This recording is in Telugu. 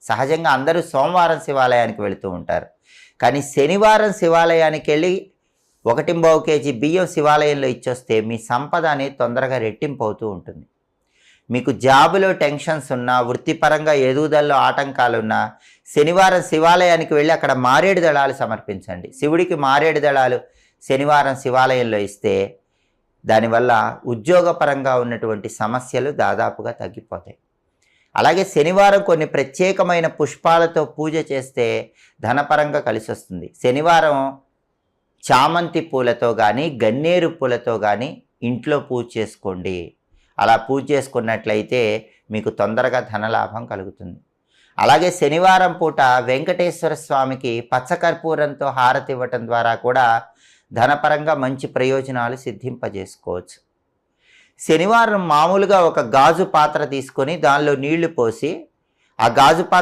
సహజంగా అందరూ సోమవారం శివాలయానికి వెళుతూ ఉంటారు. కానీ శనివారం శివాలయానికి వెళ్ళి 1.25 కేజీ బియ్యం శివాలయంలో ఇచ్చొస్తే మీ సంపద అనేది తొందరగా రెట్టింపు అవుతూ ఉంటుంది. మీకు జాబులో టెన్షన్స్ ఉన్నా, వృత్తిపరంగా ఎదుగుదలలో ఆటంకాలున్నా శనివారం శివాలయానికి వెళ్ళి అక్కడ మారేడు దళాలు సమర్పించండి. శివుడికి మారేడు దళాలు శనివారం శివాలయంలో ఇస్తే దానివల్ల ఉద్యోగపరంగా ఉన్నటువంటి సమస్యలు దాదాపుగా తగ్గిపోతాయి. అలాగే శనివారం కొన్ని ప్రత్యేకమైన పుష్పాలతో పూజ చేస్తే ధనపరంగా కలిసి వస్తుంది. శనివారం చామంతి పూలతో కానీ గన్నేరు పూలతో కానీ ఇంట్లో పూజ చేసుకోండి. అలా పూజ చేసుకున్నట్లయితే మీకు తొందరగా ధనలాభం కలుగుతుంది. అలాగే శనివారం పూట వెంకటేశ్వర స్వామికి పచ్చకర్పూరంతో హారతి ఇవ్వటం ద్వారా కూడా ధనపరంగా మంచి ప్రయోజనాలు సిద్ధింపజేసుకోవచ్చు. శనివారం మామూలుగా ఒక గాజు పాత్ర తీసుకొని దానిలో నీళ్లు పోసి ఆ గాజు పాత్ర